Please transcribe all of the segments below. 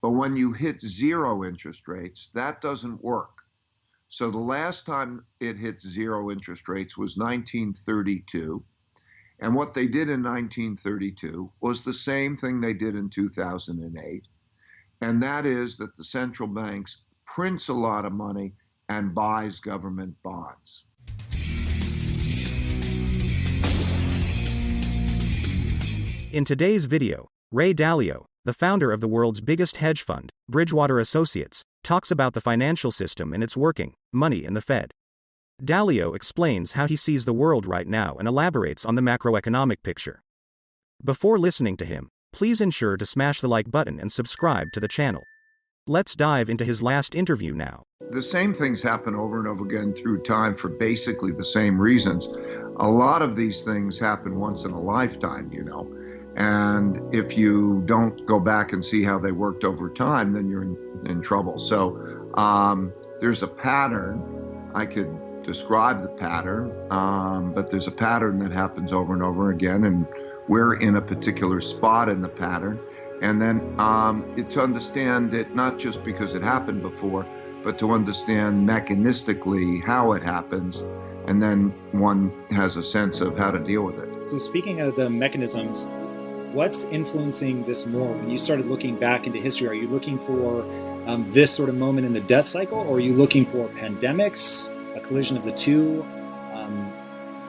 But when you hit zero interest rates, that doesn't work. So the last time it hit zero interest rates was 1932. And what they did in 1932 was the same thing they did in 2008. And that is that the central banks prints a lot of money and buys government bonds. In today's video, Ray Dalio, the founder of the world's biggest hedge fund, Bridgewater Associates, talks about the financial system and its working, money and the Fed. Dalio explains how he sees the world right now and elaborates on the macroeconomic picture. Before listening to him, please ensure to smash the like button and subscribe to the channel. Let's dive into his last interview now. The same things happen over and over again through time for basically the same reasons. A lot of these things happen once in a lifetime, and if you don't go back and see how they worked over time, then you're in trouble. So there's a pattern. I could describe the pattern, but there's a pattern that happens over and over again, and we're in a particular spot in the pattern. And then to understand it, not just because it happened before, but to understand mechanistically how it happens, and then one has a sense of how to deal with it. So speaking of the mechanisms, what's influencing this more? When you started looking back into history, are you looking for this sort of moment in the debt cycle, or are you looking for pandemics, a collision of the two?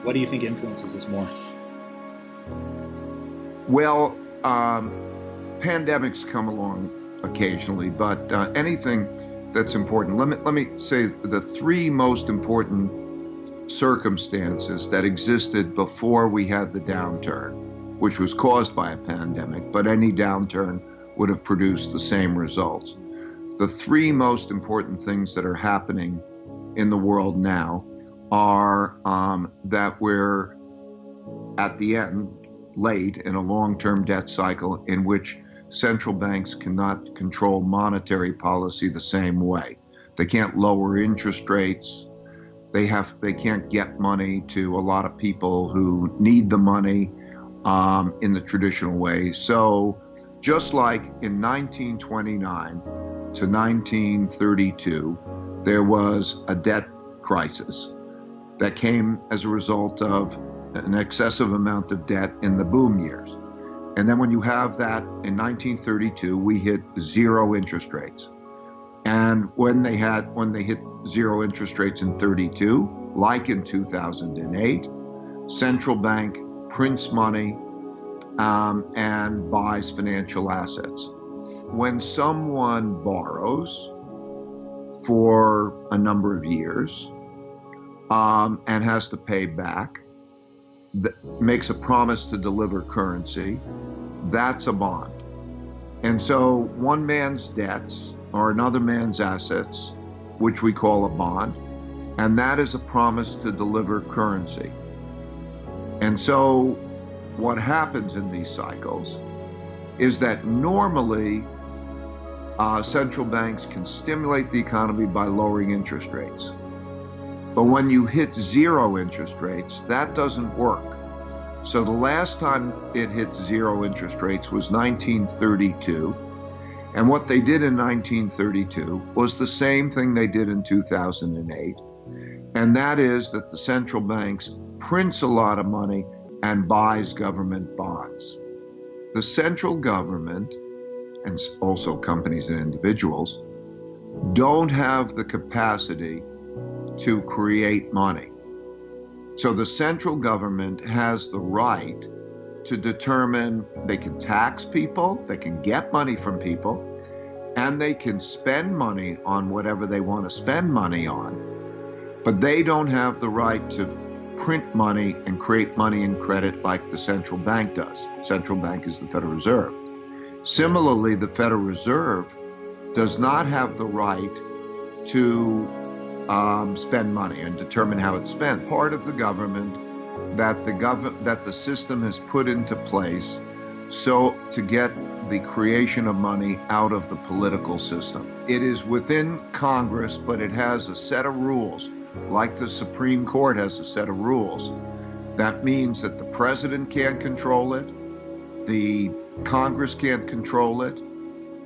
What do you think influences this more? Well, pandemics come along occasionally, but anything that's important. Let me say the three most important circumstances that existed before we had the downturn, which was caused by a pandemic, but any downturn would have produced the same results. The three most important things that are happening in the world now are that we're at the end, late in a long-term debt cycle in which central banks cannot control monetary policy the same way. They can't lower interest rates. They can't get money to a lot of people who need the money in the traditional way. So just like in 1929 to 1932, there was a debt crisis that came as a result of an excessive amount of debt in the boom years. And then when you have that in 1932, we hit zero interest rates. And when they hit zero interest rates in 32, like in 2008, central bank prints money and buys financial assets. When someone borrows for a number of years and has to pay back, makes a promise to deliver currency, that's a bond. And so one man's debts are another man's assets, which we call a bond, and that is a promise to deliver currency. And so what happens in these cycles is that normally central banks can stimulate the economy by lowering interest rates. But when you hit zero interest rates, that doesn't work. So the last time it hit zero interest rates was 1932. And what they did in 1932 was the same thing they did in 2008. And that is that the central banks prints a lot of money and buys government bonds. The central government, and also companies and individuals, don't have the capacity to create money. So the central government has the right to determine they can tax people, they can get money from people, and they can spend money on whatever they want to spend money on. But they don't have the right to print money and create money and credit like the central bank does. Central bank is the Federal Reserve. Similarly, the Federal Reserve does not have the right to spend money and determine how it's spent. Part of the government that the system has put into place so to get the creation of money out of the political system. It is within Congress, but it has a set of rules, like the Supreme Court has a set of rules. That means that the president can't control it, the Congress can't control it,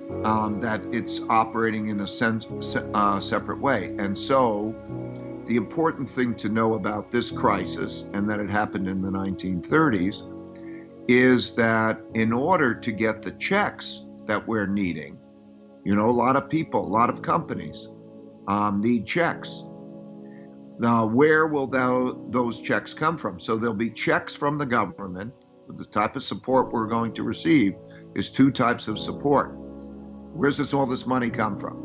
that it's operating in a separate way. And so the important thing to know about this crisis, and that it happened in the 1930s, is that in order to get the checks that we're needing, a lot of people, a lot of companies need checks. Now, where will those checks come from? So there'll be checks from the government. The type of support we're going to receive is two types of support. Where's all this money come from?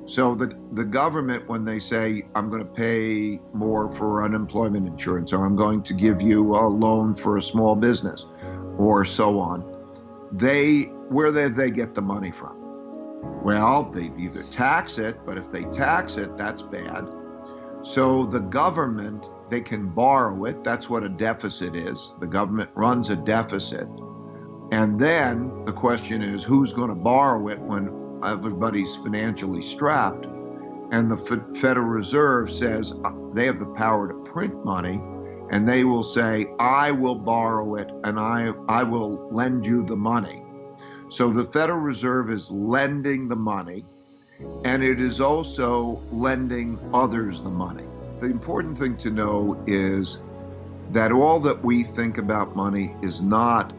So the government, when they say, I'm going to pay more for unemployment insurance, or I'm going to give you a loan for a small business, or so on, where do they get the money from? Well, they either tax it, but if they tax it, that's bad. So the government, they can borrow it. That's what a deficit is. The government runs a deficit. And then the question is, who's going to borrow it when everybody's financially strapped? And the Federal Reserve says they have the power to print money, and they will say, I will borrow it and I will lend you the money. So the Federal Reserve is lending the money, and it is also lending others the money. The important thing to know is that all that we think about money is not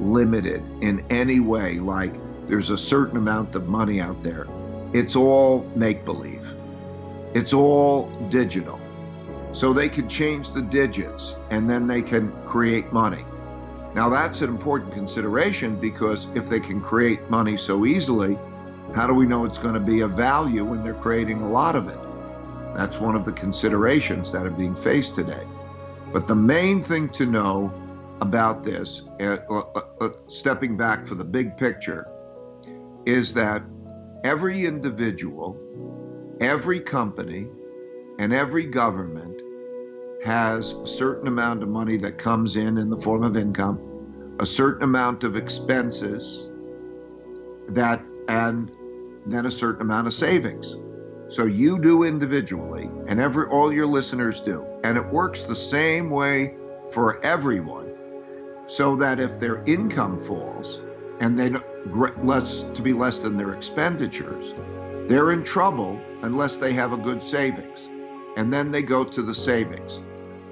limited in any way, like there's a certain amount of money out there. It's all make-believe. It's all digital. So they can change the digits and then they can create money. Now that's an important consideration, because if they can create money so easily, how do we know it's going to be of value when they're creating a lot of it? That's one of the considerations that are being faced today. But the main thing to know about this, stepping back for the big picture, is that every individual, every company, and every government has a certain amount of money that comes in the form of income, a certain amount of expenses, and then a certain amount of savings. So you do individually, and all your listeners do. And it works the same way for everyone, so that if their income falls and they less than their expenditures, they're in trouble unless they have a good savings. And then they go to the savings.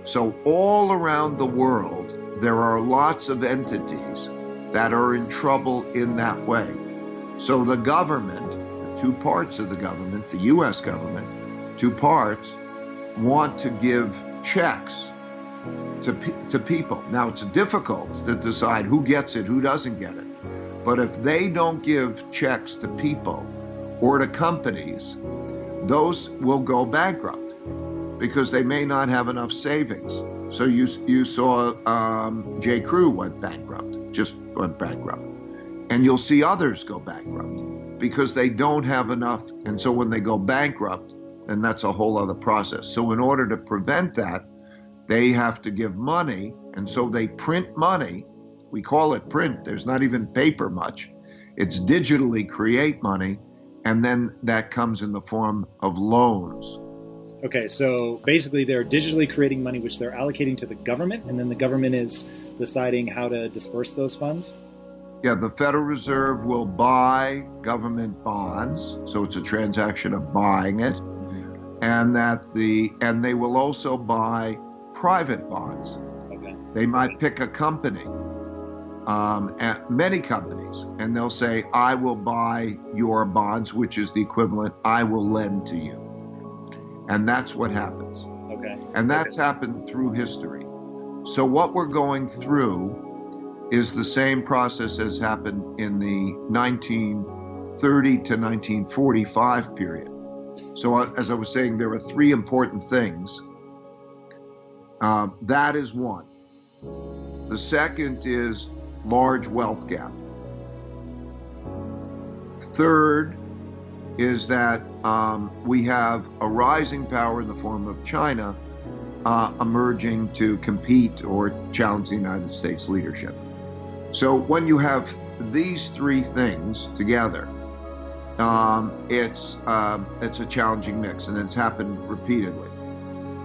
So all around the world, there are lots of entities that are in trouble in that way. So the government, the two parts of the government, the U.S. government, two parts, want to give checks to people. Now, it's difficult to decide who gets it, who doesn't get it. But if they don't give checks to people or to companies, those will go bankrupt because they may not have enough savings. So you saw J. Crew just went bankrupt. And you'll see others go bankrupt because they don't have enough. And so when they go bankrupt, then that's a whole other process. So in order to prevent that, they have to give money. And so they print money. We call it print. There's not even paper much. It's digitally create money. And then that comes in the form of loans. Okay, so basically they're digitally creating money, which they're allocating to the government, and then the government is deciding how to disperse those funds? Yeah, the Federal Reserve will buy government bonds, so it's a transaction of buying it, and they will also buy private bonds. Okay. They might pick a company, many companies, and they'll say, I will buy your bonds, which is the equivalent, I will lend to you. And that's what happens. Okay. And that's happened through history. So what we're going through is the same process as happened in the 1930 to 1945 period. So as I was saying, there are three important things. That is one. The second is large wealth gap. Third is that we have a rising power in the form of China emerging to compete or challenge the United States leadership. So when you have these three things together, it's a challenging mix, and it's happened repeatedly.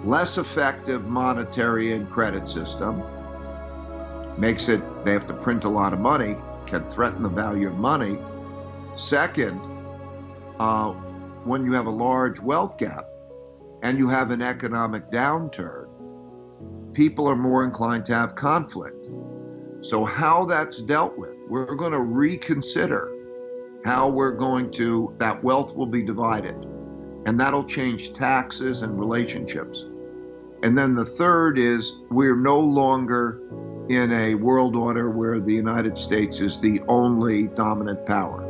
Less effective monetary and credit system makes it, they have to print a lot of money, can threaten the value of money. Second, when you have a large wealth gap and you have an economic downturn, people are more inclined to have conflict. So how that's dealt with, we're going to reconsider how that wealth will be divided. And that'll change taxes and relationships. And then the third is we're no longer in a world order where the United States is the only dominant power.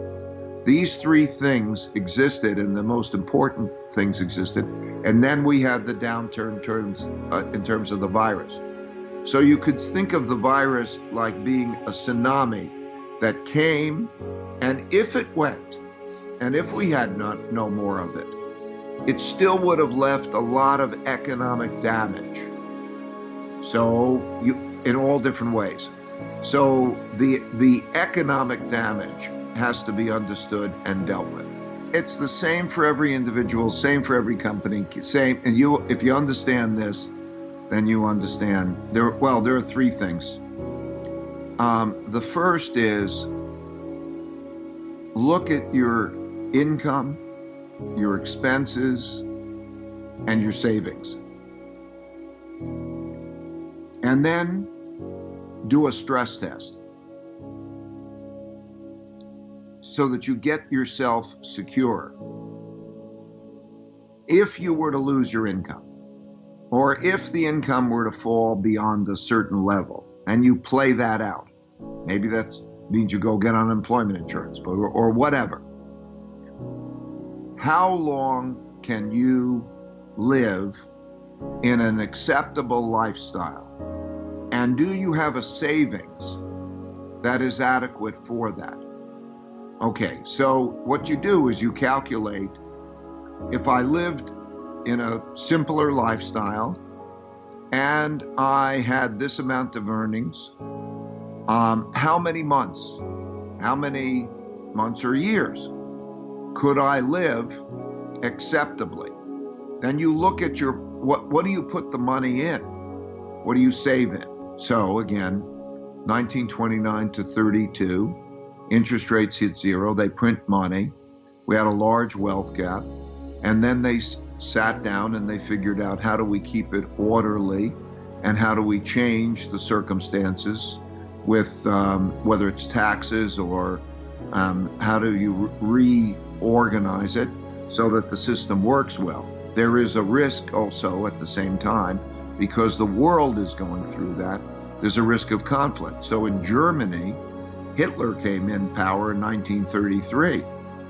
These three things existed, and the most important things existed. And then we had the downturn in terms of the virus. So you could think of the virus like being a tsunami that came, and if it went, and if we had no more of it, it still would have left a lot of economic damage. So in all different ways. So the economic damage has to be understood and dealt with. It's the same for every individual, same for every company, same. And if you understand this, then you understand. There are three things. The first is look at your income, your expenses, and your savings. And then do a stress test so that you get yourself secure. If you were to lose your income, or if the income were to fall beyond a certain level, and you play that out, maybe that means you go get unemployment insurance, or whatever. How long can you live in an acceptable lifestyle? And do you have a savings that is adequate for that? Okay, so what you do is you calculate, if I lived in a simpler lifestyle and I had this amount of earnings, how many months or years could I live acceptably? Then you look at what do you put the money in? What do you save in? So again, 1929 to 32, interest rates hit zero, they print money, we had a large wealth gap, and then they sat down and they figured out, how do we keep it orderly, and how do we change the circumstances with whether it's taxes or how do you reorganize it so that the system works well. There is a risk also at the same time, because the world is going through that, there's a risk of conflict. So in Germany, Hitler came in power in 1933.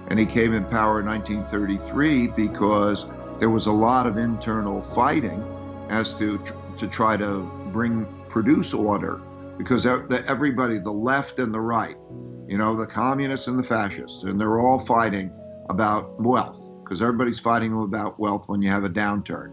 And he came in power in 1933 because there was a lot of internal fighting as to try to produce order. Because everybody, the left and the right, the communists and the fascists, and they're all fighting about wealth, because everybody's fighting about wealth when you have a downturn.